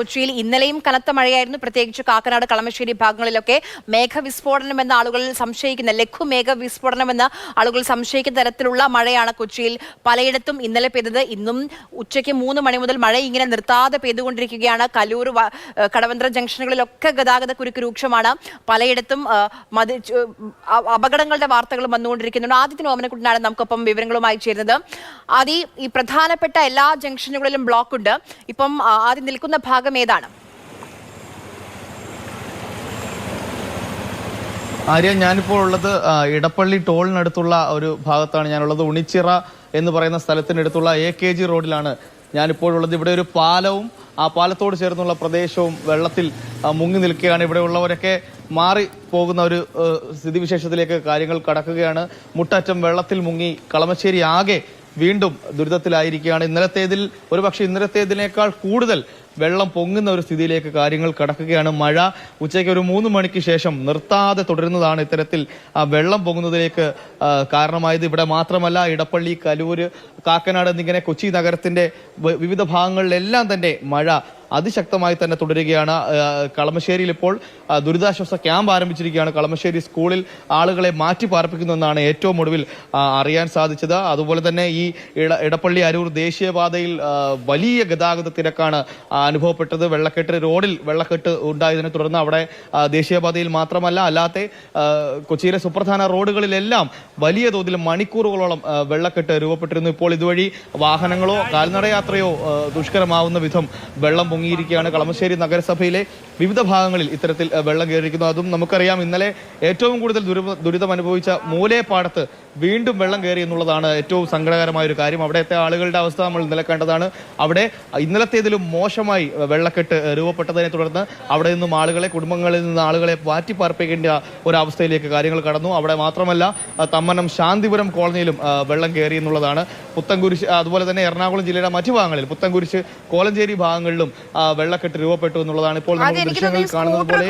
കൊച്ചിയിൽ ഇന്നലെയും കനത്ത മഴയായിരുന്നു. പ്രത്യേകിച്ച് കാക്കനാട്, കളമശ്ശേരി ഭാഗങ്ങളിലൊക്കെ മേഘവിസ്ഫോടനമെന്ന ആളുകൾ സംശയിക്കുന്ന ലഘു മേഘവിസ്ഫോടനമെന്ന ആളുകൾ സംശയിക്കുന്ന തരത്തിലുള്ള മഴയാണ് കൊച്ചിയിൽ പലയിടത്തും ഇന്നലെ പെയ്തത്. ഇന്നും ഉച്ചയ്ക്ക് 3 മണി മുതൽ മഴ ഇങ്ങനെ നിർത്താതെ പെയ്തുകൊണ്ടിരിക്കുകയാണ്. കലൂർ, കടവന്ത്ര ജംഗ്ഷനുകളിലൊക്കെ ഗതാഗത കുരുക്ക് രൂക്ഷമാണ്. പലയിടത്തും അപകടങ്ങളുടെ വാർത്തകളും വന്നുകൊണ്ടിരിക്കുന്നുണ്ട്. ആദ്യത്തിന് ഓമനക്കുട്ടനാണ് നമുക്കൊപ്പം വിവരങ്ങളുമായി ചേരുന്നത്. ആദ്യം ഈ പ്രധാനപ്പെട്ട എല്ലാ ജംഗ്ഷനുകളിലും ബ്ലോക്ക് ഉണ്ട്. ഇപ്പം ആദ്യം നിൽക്കുന്ന ഭാഗം ഏതാണ്? ആര്യ, ഞാനിപ്പോൾ ഉള്ളത് ഇടപ്പള്ളി ടോളിനടുത്തുള്ള ഒരു ഭാഗത്താണ് ഞാനുള്ളത്. ഉണിച്ചിറ എന്ന് പറയുന്ന സ്ഥലത്തിനടുത്തുള്ള AKG റോഡിലാണ് ഞാനിപ്പോഴുള്ളത്. ഇവിടെ ഒരു പാലവും ആ പാലത്തോട് ചേർന്നുള്ള പ്രദേശവും വെള്ളത്തിൽ മുങ്ങി നിൽക്കുകയാണ്. ഇവിടെ ഉള്ളവരൊക്കെ മാറി പോകുന്ന ഒരു സ്ഥിതിവിശേഷത്തിലേക്ക് കാര്യങ്ങൾ കടക്കുകയാണ്. മുട്ടറ്റം വെള്ളത്തിൽ മുങ്ങി കളമശ്ശേരി ആകെ വീണ്ടും ദുരിതത്തിലായിരിക്കുകയാണ്. ഒരുപക്ഷെ ഇന്നലത്തേതിനേക്കാൾ കൂടുതൽ വെള്ളം പൊങ്ങുന്ന ഒരു സ്ഥിതിയിലേക്ക് കാര്യങ്ങൾ കടക്കുകയാണ്. മഴ ഉച്ചയ്ക്ക് ഒരു 3 മണിക്ക് ശേഷം നിർത്താതെ തുടരുന്നതാണ് ഇത്തരത്തിൽ വെള്ളം പൊങ്ങുന്നതിലേക്ക് കാരണമായത്. ഇവിടെ മാത്രമല്ല, ഇടപ്പള്ളി, കലൂര്, കാക്കനാട് എന്നിങ്ങനെ കൊച്ചി നഗരത്തിന്റെ വിവിധ ഭാഗങ്ങളിലെല്ലാം തന്നെ മഴ അതിശക്തമായി തന്നെ തുടരുകയാണ്. കളമശ്ശേരിയിൽ ഇപ്പോൾ ദുരിതാശ്വാസ ക്യാമ്പ് ആരംഭിച്ചിരിക്കുകയാണ്. കളമശ്ശേരി സ്കൂളിൽ ആളുകളെ മാറ്റി പാർപ്പിക്കുന്നുവെന്നാണ് ഏറ്റവും ഒടുവിൽ അറിയാൻ സാധിച്ചത്. അതുപോലെ തന്നെ ഈ ഇടപ്പള്ളി അരൂർ ദേശീയപാതയിൽ വലിയ ഗതാഗത തിരക്കാണ് അനുഭവപ്പെട്ടത്. റോഡിൽ വെള്ളക്കെട്ട് ഉണ്ടായതിനെ തുടർന്ന് അവിടെ ദേശീയപാതയിൽ മാത്രമല്ല അല്ലാത്ത കൊച്ചിയിലെ സുപ്രധാന റോഡുകളിലെല്ലാം വലിയ തോതിൽ മണിക്കൂറുകളോളം വെള്ളക്കെട്ട് രൂപപ്പെട്ടിരുന്നു. ഇപ്പോൾ ഇതുവഴി വാഹനങ്ങളോ കാൽനടയാത്രയോ ദുഷ്കരമാവുന്ന വിധം വെള്ളം പൊങ്ങിയിരിക്കുകയാണ്. കളമശ്ശേരി നഗരസഭയിലെ വിവിധ ഭാഗങ്ങളിൽ ഇത്തരത്തിൽ വെള്ളം കയറിയിരിക്കുന്നു. അതും നമുക്കറിയാം, ഇന്നലെ ഏറ്റവും കൂടുതൽ ദുരിതം അനുഭവിച്ച മൂലേപ്പാടത്ത് വീണ്ടും വെള്ളം കയറി എന്നുള്ളതാണ് ഏറ്റവും സങ്കടകരമായ ഒരു കാര്യം. അവിടുത്തെ ആളുകളുടെ അവസ്ഥ നമ്മൾ ഇന്നലെ കണ്ടതാണ്. അവിടെ ഇന്നലത്തേതിലും മോശമായി വെള്ളക്കെട്ട് രൂപപ്പെട്ടതിനെ തുടർന്ന് അവിടെ നിന്നും കുടുംബങ്ങളിൽ നിന്ന് ആളുകളെ മാറ്റിപ്പാർപ്പിക്കേണ്ട ഒരവസ്ഥയിലേക്ക് കാര്യങ്ങൾ കടന്നു. അവിടെ മാത്രമല്ല, തമ്മനം ശാന്തിപുരം കോളനിയിലും വെള്ളം കയറി എന്നുള്ളതാണ്. പുത്തൻകുരിശ്, അതുപോലെ തന്നെ എറണാകുളം ജില്ലയുടെ മറ്റു ഭാഗങ്ങളിൽ പുത്തൻകുരിശ്, കോലഞ്ചേരി ഭാഗങ്ങളിലും വെള്ളക്കെട്ട് രൂപപ്പെട്ടു എന്നുള്ളതാണ് ഇപ്പോൾ നമ്മൾ ദൃശ്യങ്ങളിൽ കാണുന്നത് പോലെ.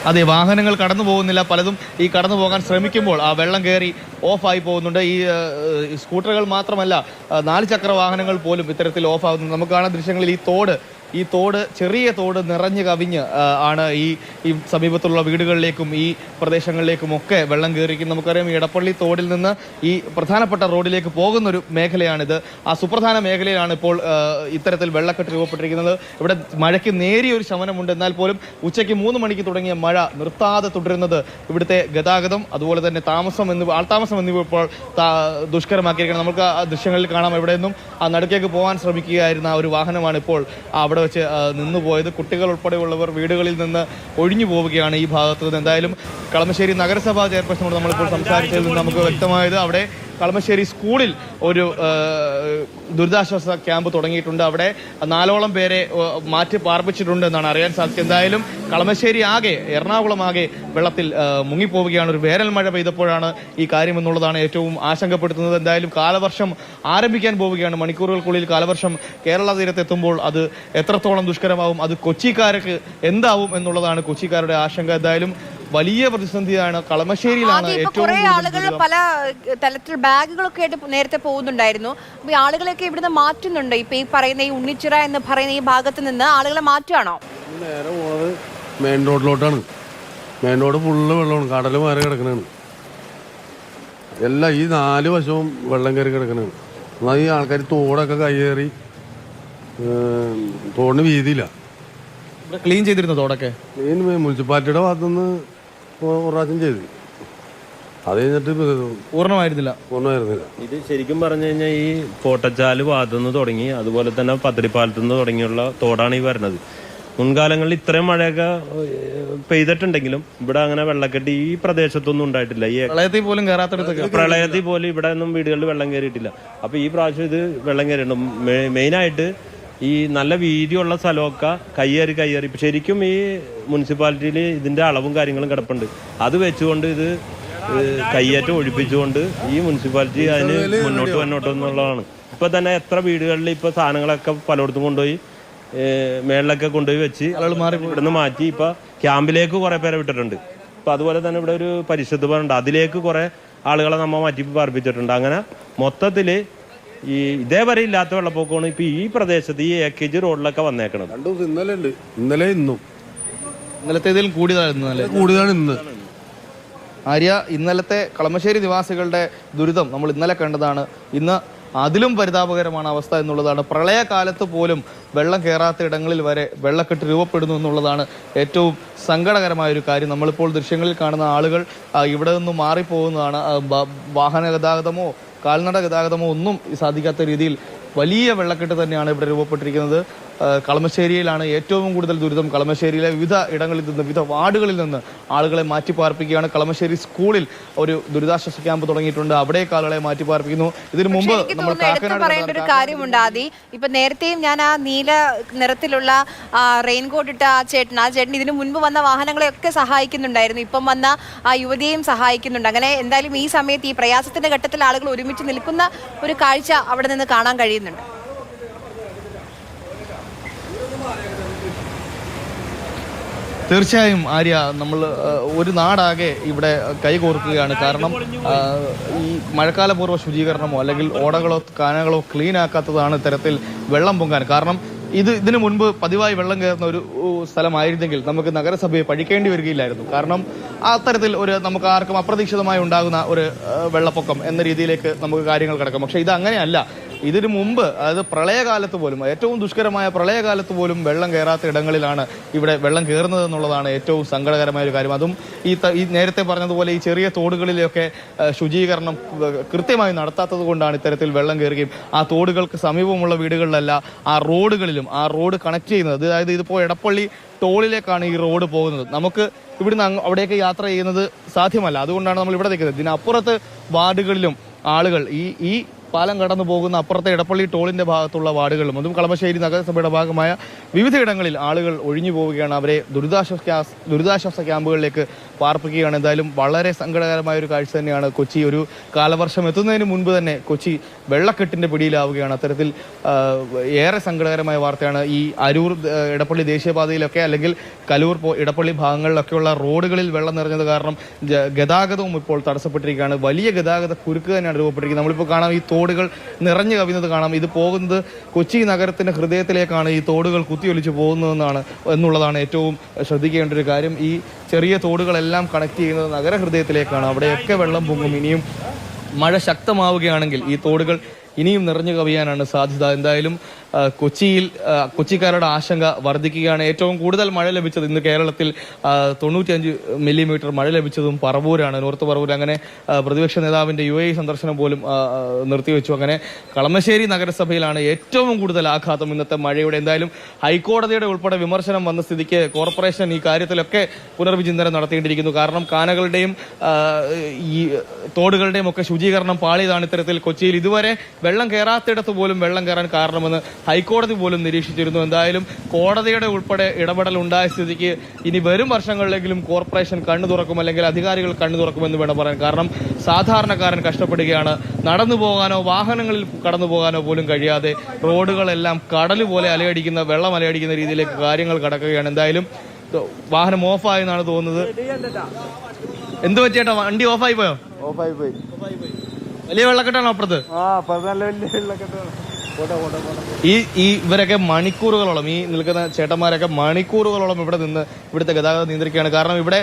അതെ, വാഹനങ്ങൾ കടന്നു പോകുന്നില്ല. പലതും ഈ കടന്നു പോകാൻ ശ്രമിക്കുമ്പോൾ ആ വെള്ളം കയറി ഓഫായി പോകുന്നുണ്ട്. ഈ സ്കൂട്ടറുകൾ മാത്രമല്ല, 4 ചക്ര വാഹനങ്ങൾ പോലും ഇത്തരത്തിൽ ഓഫാകുന്നുണ്ട്. നമുക്ക് കാണുന്ന ദൃശ്യങ്ങളിൽ ഈ തോട് ചെറിയ തോട് നിറഞ്ഞു കവിഞ്ഞ് ആണ് ഈ സമീപത്തുള്ള വീടുകളിലേക്കും ഈ പ്രദേശങ്ങളിലേക്കും ഒക്കെ വെള്ളം കയറിയിരിക്കും. നമുക്കറിയാം, ഈ ഇടപ്പള്ളി തോടിൽ നിന്ന് ഈ പ്രധാനപ്പെട്ട റോഡിലേക്ക് പോകുന്നൊരു മേഖലയാണിത്. ആ സുപ്രധാന മേഖലയിലാണ് ഇപ്പോൾ ഇത്തരത്തിൽ വെള്ളക്കെട്ട് രൂപപ്പെട്ടിരിക്കുന്നത്. ഇവിടെ മഴയ്ക്ക് നേരിയൊരു ശമനമുണ്ട്. എന്നാൽ പോലും ഉച്ചയ്ക്ക് 3 മണിക്ക് തുടങ്ങിയ മഴ നിർത്താതെ തുടരുന്നത് ഇവിടുത്തെ ഗതാഗതം, അതുപോലെ തന്നെ ആൾതാമസം എന്നിവ ഇപ്പോൾ ദുഷ്കരമാക്കിയിരിക്കണം. നമുക്ക് ആ ദൃശ്യങ്ങളിൽ കാണാം. എവിടെ നിന്നും ആ നടുക്കേക്ക് പോകാൻ ശ്രമിക്കുകയായിരുന്ന ഒരു വാഹനമാണ് ഇപ്പോൾ അവിടെ വെച്ച് നിന്നുപോയത്. കുട്ടികൾ ഉൾപ്പെടെയുള്ളവർ വീടുകളിൽ നിന്ന് ഒഴിഞ്ഞു പോവുകയാണ് ഈ ഭാഗത്ത് നിന്ന്. എന്തായാലും കളമശ്ശേരി നഗരസഭാ ചെയർപേഴ്സണോട് നമ്മളിപ്പോൾ സംസാരിച്ചതിൽ നിന്ന് നമുക്ക് വ്യക്തമായത് അവിടെ കളമശ്ശേരി സ്കൂളിൽ ഒരു ദുരിതാശ്വാസ ക്യാമ്പ് തുടങ്ങിയിട്ടുണ്ട്. അവിടെ 4ഓളം പേരെ മാറ്റി പാർപ്പിച്ചിട്ടുണ്ട് എന്നാണ് അറിയാൻ സാധിച്ചത്. എന്തായാലും കളമശ്ശേരി ആകെ, എറണാകുളം ആകെ വെള്ളത്തിൽ മുങ്ങിപ്പോവുകയാണ്. ഒരു വേനൽ മഴ പെയ്തപ്പോഴാണ് ഈ കാര്യം എന്നുള്ളതാണ് ഏറ്റവും ആശങ്കപ്പെടുത്തുന്നത്. എന്തായാലും കാലവർഷം ആരംഭിക്കാൻ പോവുകയാണ്. മണിക്കൂറുകൾക്കുള്ളിൽ കാലവർഷം കേരള തീരത്തെത്തുമ്പോൾ അത് എത്രത്തോളം ദുഷ്കരമാവും, അത് കൊച്ചിക്കാർക്ക് എന്താവും എന്നുള്ളതാണ് കൊച്ചിക്കാരുടെ ആശങ്ക. എന്തായാലും വലിയ പ്രതിസന്ധിയാണ്. കളമശ്ശേരിയിലാണ് ഏറ്റവും ആളുകൾ പല തലത്തിൽ ബാഗുകളൊക്കെ ആയിട്ട് നേരത്തെ പോകുന്നുണ്ടായിരുന്നു. അപ്പൊ ഈ ആളുകളെയൊക്കെ ഇവിടുന്ന് മാറ്റുന്നുണ്ട്. ഇപ്പൊ ഈ പറയുന്ന ഈ ഉണ്ണിച്ചിറ എന്ന് പറയുന്ന ഈ ഭാഗത്ത് നിന്ന് ആളുകളെ മാറ്റുകയാണോ? നേരെ പോകുന്നത് മെയിൻ റോഡിലോട്ടാണ്. മെയിൻ റോഡ് ഫുള്ള് വെള്ളമാണ്. കടൽ മാറി കിടക്കണാണ്. എല്ലാം ഈ 4 വശവും വെള്ളം കയറി കിടക്കണാണ്. എന്നാൽ ഈ ആൾക്കാർ തോടൊക്കെ കയ്യേറി, തോടിന് വീതിയില്ല. ക്ലീൻ ചെയ്തിരുന്നു തോടൊക്കെ. ക്ലീൻ മുനിസിപ്പാലിറ്റിയുടെ ഭാഗത്തുനിന്ന് പ്രാവശ്യം ചെയ്തു. അത് കഴിഞ്ഞിട്ട് പൂർണ്ണമായിരുന്നില്ല. ഇത് ശരിക്കും പറഞ്ഞു കഴിഞ്ഞാൽ ഈ കോട്ടച്ചാല് ഭാഗത്തുനിന്ന് തുടങ്ങി, അതുപോലെ തന്നെ പത്തടിപ്പാലത്തുനിന്ന് തുടങ്ങിയുള്ള തോടാണ് ഈ വരുന്നത്. മുൻകാലങ്ങളിൽ ഇത്രയും മഴയൊക്കെ പെയ്തിട്ടുണ്ടെങ്കിലും ഇവിടെ അങ്ങനെ വെള്ളക്കെട്ട് ഈ പ്രദേശത്തൊന്നും ഉണ്ടായിട്ടില്ല. ഈ പ്രളയത്തിൽ പോലും ഇവിടെ ഒന്നും വീടുകളിൽ വെള്ളം കയറിയിട്ടില്ല. അപ്പൊ ഈ പ്രാവശ്യം ഇത് വെള്ളം കയറിയിട്ടുണ്ട്. മെയിനായിട്ട് ഈ നല്ല വീതിയുള്ള സ്ഥലമൊക്കെ കയ്യേറി ഇപ്പം ശരിക്കും ഈ മുനിസിപ്പാലിറ്റിയിൽ ഇതിൻ്റെ അളവും കാര്യങ്ങളും കിടപ്പുണ്ട്. അത് വെച്ചുകൊണ്ട് ഇത് കയ്യേറ്റം ഒഴിപ്പിച്ചുകൊണ്ട് ഈ മുനിസിപ്പാലിറ്റി അതിന് മുന്നോട്ട് എന്നുള്ളതാണ്. ഇപ്പം തന്നെ എത്ര വീടുകളിൽ ഇപ്പോൾ സാധനങ്ങളൊക്കെ പലയിടത്തും കൊണ്ടുപോയി മേളിലൊക്കെ കൊണ്ടുപോയി വെച്ച് ഇവിടുന്ന് മാറ്റി ഇപ്പോൾ ക്യാമ്പിലേക്ക് കുറേ പേരെ വിട്ടിട്ടുണ്ട്. അപ്പോൾ അതുപോലെ തന്നെ ഇവിടെ ഒരു പരിശുദ്ധ ഉണ്ട്, അതിലേക്ക് കുറേ ആളുകളെ നമ്മൾ മാറ്റി പാർപ്പിച്ചിട്ടുണ്ട്. അങ്ങനെ മൊത്തത്തിൽ ഈ ഇതേവരെ ഇല്ലാത്ത വെള്ളപ്പൊക്കമാണ് ഇപ്പൊ ഈ പ്രദേശത്ത് ഈ AKG റോഡിലൊക്കെ വന്നേക്കണത്. 2 ദിവസം ഇന്നലെ ഉണ്ട്, ഇന്നലെ ഇന്നും ഇന്നലത്തേതിലും കൂടുതലാണ് ഇന്ന്. ആര്യ, ഇന്നലത്തെ കളമശ്ശേരി നിവാസികളുടെ ദുരിതം നമ്മൾ ഇന്നലെ കണ്ടതാണ്. ഇന്ന് അതിലും പരിതാപകരമാണ് അവസ്ഥ എന്നുള്ളതാണ്. പ്രളയകാലത്ത് പോലും വെള്ളം കയറാത്ത ഇടങ്ങളിൽ വരെ വെള്ളക്കെട്ട് രൂപപ്പെടുന്നു എന്നുള്ളതാണ് ഏറ്റവും സങ്കടകരമായ ഒരു കാര്യം. നമ്മളിപ്പോൾ ദൃശ്യങ്ങളിൽ കാണുന്ന ആളുകൾ ഇവിടെ നിന്നും മാറിപ്പോകുന്നതാണ്. വാഹന ഗതാഗതമോ കാൽനട ഗതാഗതമോ ഒന്നും സാധിക്കാത്ത രീതിയിൽ വലിയ വെള്ളക്കെട്ട് തന്നെയാണ് ഇവിടെ രൂപപ്പെട്ടിരിക്കുന്നത്. കളമശ്ശേരിയിലാണ് ഏറ്റവും കൂടുതൽ ദുരിതം. കളമശ്ശേരിയിലെ വിവിധ ഇടങ്ങളിൽ നിന്ന്, വിവിധ വാർഡുകളിൽ നിന്ന് ആളുകളെ മാറ്റിപ്പാർപ്പിക്കുകയാണ്. കളമശ്ശേരി സ്കൂളിൽ ഒരു ദുരിതാശ്വാസ ക്യാമ്പ് തുടങ്ങിയിട്ടുണ്ട്, അവിടേക്ക് ആളുകളെ മാറ്റിപ്പാർപ്പിക്കുന്നു. ഇതിനു മുമ്പ് നമ്മൾ പറയേണ്ട ഒരു കാര്യമുണ്ട് ആദി. ഇപ്പൊ നേരത്തെയും ഞാൻ ആ നീല നിറത്തിലുള്ള റെയിൻകോട്ട് ഇട്ട ആ ചേട്ടൻ ഇതിനു മുൻപ് വന്ന വാഹനങ്ങളെയൊക്കെ സഹായിക്കുന്നുണ്ടായിരുന്നു. ഇപ്പം വന്ന ആ യുവതിയെയും സഹായിക്കുന്നുണ്ട്. അങ്ങനെ എന്തായാലും ഈ സമയത്ത് ഈ പ്രയാസത്തിന്റെ ഘട്ടത്തിൽ ആളുകൾ ഒരുമിച്ച് നിൽക്കുന്ന ഒരു കാഴ്ച അവിടെ നിന്ന് കാണാൻ കഴിയുന്നുണ്ട്. തീർച്ചയായും ആര്യ, നമ്മൾ ഒരു നാടാകെ ഇവിടെ കൈകോർക്കുകയാണ്. കാരണം ഈ മഴക്കാലപൂർവ്വ ശുചീകരണമോ അല്ലെങ്കിൽ ഓടകളോ കാനകളോ ക്ലീൻ ആക്കാത്തതാണ് ഇത്തരത്തിൽ വെള്ളം പൊങ്ങാൻ കാരണം. ഇതിനു മുൻപ് പതിവായി വെള്ളം കയറുന്ന ഒരു സ്ഥലമായിരുന്നെങ്കിൽ നമുക്ക് നഗരസഭയെ പഴിക്കേണ്ടി വരികയില്ലായിരുന്നു. കാരണം അത്തരത്തിൽ നമുക്ക് ആർക്കും അപ്രതീക്ഷിതമായി ഉണ്ടാകുന്ന ഒരു വെള്ളപ്പൊക്കം എന്ന രീതിയിലേക്ക് നമുക്ക് കാര്യങ്ങൾ കിടക്കാം. പക്ഷെ ഇത് അങ്ങനെയല്ല. ഇതിനു മുമ്പ്, അതായത് പ്രളയകാലത്ത് പോലും, ഏറ്റവും ദുഷ്കരമായ പ്രളയകാലത്ത് പോലും വെള്ളം കയറാത്ത ഇടങ്ങളിലാണ് ഇവിടെ വെള്ളം കയറുന്നത് എന്നുള്ളതാണ് ഏറ്റവും സങ്കടകരമായ ഒരു കാര്യം. അതും ഈ നേരത്തെ പറഞ്ഞതുപോലെ ഈ ചെറിയ തോടുകളിലൊക്കെ ശുചീകരണം കൃത്യമായി നടത്താത്തത് കൊണ്ടാണ് ഇത്തരത്തിൽ വെള്ളം കയറുകയും ആ തോടുകൾക്ക് സമീപമുള്ള വീടുകളിലല്ല ആ റോഡുകളിലും ആ റോഡ് കണക്ട് ചെയ്യുന്നത്. അതായത് ഇതിപ്പോൾ എടപ്പള്ളി ടോളിലേക്കാണ് ഈ റോഡ് പോകുന്നത്. നമുക്ക് ഇവിടുന്ന് അവിടേക്ക് യാത്ര ചെയ്യുന്നത് സാധ്യമല്ല. അതുകൊണ്ടാണ് നമ്മൾ ഇവിടെ നിൽക്കുന്നത്. ഇതിനപ്പുറത്ത് വാർഡുകളിലും ആളുകൾ ഈ പാലം കടന്നു പോകുന്ന അപ്പുറത്തെ എടപ്പള്ളി ടോളിന്റെ ഭാഗത്തുള്ള വാർഡുകളിലും അതും കളമശ്ശേരി നഗരസഭയുടെ ഭാഗമായ വിവിധയിടങ്ങളിൽ ആളുകൾ ഒഴിഞ്ഞു പോവുകയാണ്. അവരെ ദുരിതാശ്വാസ ക്യാമ്പുകളിലേക്ക് പാർപ്പിക്കുകയാണ്. എന്തായാലും വളരെ സങ്കടകരമായ ഒരു കാഴ്ച തന്നെയാണ്. കൊച്ചി ഒരു കാലവർഷം എത്തുന്നതിന് മുൻപ് തന്നെ കൊച്ചി വെള്ളക്കെട്ടിന്റെ പിടിയിലാവുകയാണ്. അത്തരത്തിൽ ഏറെ സങ്കടകരമായ വാർത്തയാണ്. ഈ അരൂർ എടപ്പള്ളി ദേശീയപാതയിലൊക്കെ അല്ലെങ്കിൽ കലൂർ ഇടപ്പള്ളി ഭാഗങ്ങളിലൊക്കെയുള്ള റോഡുകളിൽ വെള്ളം നിറഞ്ഞത് കാരണം ഗതാഗതവും ഇപ്പോൾ തടസ്സപ്പെട്ടിരിക്കുകയാണ്. വലിയ ഗതാഗത കുരുക്ക് തന്നെയാണ് രൂപപ്പെട്ടിരിക്കുന്നത്. നമ്മളിപ്പോൾ കാണാം ഈ തോടുകൾ നിറഞ്ഞു കവിയുന്നത് കാണാം. ഇത് പോകുന്നത് കൊച്ചി നഗരത്തിന്റെ ഹൃദയത്തിലേക്കാണ് ഈ തോടുകൾ കുത്തിയൊലിച്ചു എന്നുള്ളതാണ് ഏറ്റവും ശ്രദ്ധിക്കേണ്ട ഒരു കാര്യം. ഈ ചെറിയ തോടുകളെല്ലാം കണക്ട് ചെയ്യുന്നത് നഗരഹൃദയത്തിലേക്കാണ്. അവിടെയൊക്കെ വെള്ളം പൊങ്ങും. ഇനിയും മഴ ശക്തമാവുകയാണെങ്കിൽ ഈ തോടുകൾ ഇനിയും നിറഞ്ഞു കവിയാനാണ് സാധ്യത. എന്തായാലും കൊച്ചിക്കാരുടെ ആശങ്ക വർദ്ധിക്കുകയാണ്. ഏറ്റവും കൂടുതൽ മഴ ലഭിച്ചത് ഇന്ന് കേരളത്തിൽ 95 മില്ലിമീറ്റർ മഴ ലഭിച്ചതും പറവൂരാണ്, നോർത്ത് പറവൂർ. അങ്ങനെ പ്രതിപക്ഷ നേതാവിന്റെ UAE സന്ദർശനം പോലും നിർത്തിവെച്ചു. അങ്ങനെ കളമശ്ശേരി നഗരസഭയിലാണ് ഏറ്റവും കൂടുതൽ ആഘാതം ഇന്നത്തെ മഴയുടെ. എന്തായാലും ഹൈക്കോടതിയുടെ ഉൾപ്പെടെ വിമർശനം വന്ന സ്ഥിതിക്ക് കോർപ്പറേഷൻ ഈ കാര്യത്തിലൊക്കെ പുനർവിചിന്തനം നടത്തേണ്ടിയിരിക്കുന്നു. കാരണം കാനകളുടെയും ഈ തോടുകളുടെയും ഒക്കെ ശുചീകരണം പാളിയതാണ് ഇത്തരത്തിൽ കൊച്ചിയിൽ ഇതുവരെ വെള്ളം കയറാത്തിടത്ത് പോലും വെള്ളം കയറാൻ കാരണമെന്ന് ഹൈക്കോടതി പോലും നിരീക്ഷിച്ചിരുന്നു. എന്തായാലും കോടതിയുടെ ഉൾപ്പെടെ ഇടപെടൽ ഉണ്ടായ സ്ഥിതിക്ക് ഇനി വരും വർഷങ്ങളിലെങ്കിലും കോർപ്പറേഷൻ കണ്ണു തുറക്കും, അല്ലെങ്കിൽ അധികാരികൾ കണ്ണു തുറക്കുമെന്ന് വേണം പറയാൻ. കാരണം സാധാരണക്കാരൻ കഷ്ടപ്പെടുകയാണ്. നടന്നു പോകാനോ വാഹനങ്ങളിൽ കടന്നു പോകാനോ പോലും കഴിയാതെ റോഡുകളെല്ലാം കടൽ പോലെ അലയടിക്കുന്ന, വെള്ളം അലയടിക്കുന്ന രീതിയിലേക്ക് കാര്യങ്ങൾ കടക്കുകയാണ്. എന്തായാലും വാഹനം ഓഫായെന്നാണ് തോന്നുന്നത്. എന്ത് പറ്റിയേട്ടാ, വണ്ടി ഓഫായി പോയോ? ഓഫായി പോയി. വലിയ വെള്ളക്കെട്ടാണോ അപ്പുറത്ത്? ഇവരൊക്കെ മണിക്കൂറുകളോളം, ഈ നിൽക്കുന്ന ചേട്ടന്മാരൊക്കെ മണിക്കൂറുകളോളം ഇവിടെ നിന്ന് ഇവിടുത്തെ ഗതാഗതം നിയന്ത്രിക്കുകയാണ്. കാരണം ഇവിടെ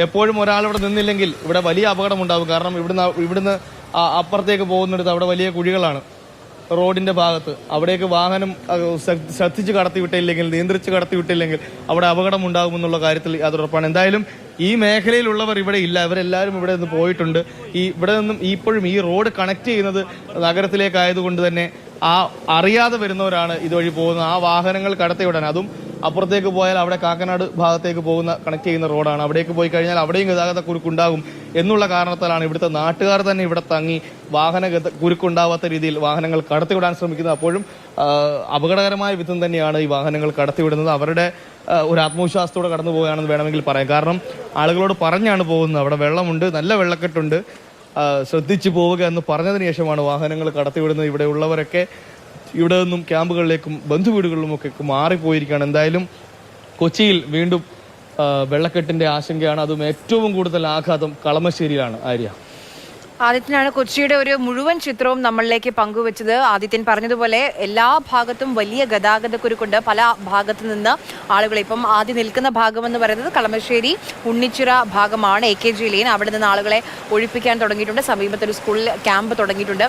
എപ്പോഴും ഒരാൾ ഇവിടെ നിന്നില്ലെങ്കിൽ ഇവിടെ വലിയ അപകടം ഉണ്ടാകും. കാരണം ഇവിടുന്ന് അപ്പുറത്തേക്ക് പോകുന്നിടത്ത് അവിടെ വലിയ കുഴികളാണ് റോഡിന്റെ ഭാഗത്ത്. അവിടേക്ക് വാഹനം ശ്രദ്ധിച്ച് കടത്തിവിട്ടില്ലെങ്കിൽ, നിയന്ത്രിച്ച് കടത്തിവിട്ടില്ലെങ്കിൽ അവിടെ അപകടം ഉണ്ടാകുമെന്നുള്ള കാര്യത്തിൽ യാതൊരുറപ്പാണ്. എന്തായാലും ഈ മേഖലയിലുള്ളവർ ഇവിടെ ഇല്ല. ഇവരെല്ലാവരും ഇവിടെ നിന്ന് പോയിട്ടുണ്ട്. ഇവിടെ നിന്നും ഇപ്പോഴും ഈ റോഡ് കണക്ട് ചെയ്യുന്നത് നഗരത്തിലേക്കായതുകൊണ്ട് തന്നെ അറിയാതെ വരുന്നവരാണ് ഇതുവഴി പോകുന്നത്. ആ വാഹനങ്ങൾ കടത്തിവിടാൻ, അതും അപ്പുറത്തേക്ക് പോയാൽ അവിടെ കാക്കനാട് ഭാഗത്തേക്ക് പോകുന്ന കണക്ട് ചെയ്യുന്ന റോഡാണ്. അവിടേക്ക് പോയി കഴിഞ്ഞാൽ അവിടെയും ഗതാഗത കുരുക്കുണ്ടാകും എന്നുള്ള കാരണത്താലാണ് ഇവിടുത്തെ നാട്ടുകാർ തന്നെ ഇവിടെ തങ്ങി വാഹന കുരുക്കുണ്ടാവാത്ത രീതിയിൽ വാഹനങ്ങൾ കടത്തിവിടാൻ ശ്രമിക്കുന്നത്. അപ്പോഴും അപകടകരമായ വിധം തന്നെയാണ് ഈ വാഹനങ്ങൾ കടത്തിവിടുന്നത്. അവരുടെ ഒരു ആത്മവിശ്വാസത്തോടെ കടന്നു പോവുകയാണെന്ന് വേണമെങ്കിൽ പറയാം. കാരണം ആളുകളോട് പറഞ്ഞാണ് പോകുന്നത് അവിടെ വെള്ളമുണ്ട്, നല്ല വെള്ളക്കെട്ടുണ്ട്, ശ്രദ്ധിച്ചു പോവുക എന്ന് പറഞ്ഞതിന് ശേഷമാണ് വാഹനങ്ങൾ കടത്തിവിടുന്നത്. ഇവിടെ ഉള്ളവരൊക്കെ ഇവിടെ നിന്നും ക്യാമ്പുകളിലേക്കും ബന്ധുവീടുകളിലുമൊക്കെ മാറിപ്പോയിരിക്കുകയാണ്. എന്തായാലും കൊച്ചിയിൽ വീണ്ടും വെള്ളക്കെട്ടിന്റെ ആശങ്കയാണ്. അതും ഏറ്റവും കൂടുതൽ ആഘാതം കളമശ്ശേരിയിലാണ്. ആര്യ, ആദിത്യനാണ് കൊച്ചിയുടെ ഒരു മുഴുവൻ ചിത്രവും നമ്മളിലേക്ക് പങ്കുവച്ചത്. ആദിത്യൻ പറഞ്ഞതുപോലെ എല്ലാ ഭാഗത്തും വലിയ ഗതാഗതക്കുരുക്കുണ്ട്. പല ഭാഗത്തു നിന്ന് ആളുകൾ ഇപ്പം ആദ്യം നിൽക്കുന്ന ഭാഗമെന്ന് പറയുന്നത് കളമശ്ശേരി ഉണ്ണിച്ചിറ ഭാഗമാണ്, AKG ലെയിൻ. അവിടെ നിന്ന് ആളുകളെ ഒഴിപ്പിക്കാൻ തുടങ്ങിയിട്ടുണ്ട്. സമീപത്തൊരു സ്കൂളിൽ ക്യാമ്പ് തുടങ്ങിയിട്ടുണ്ട്.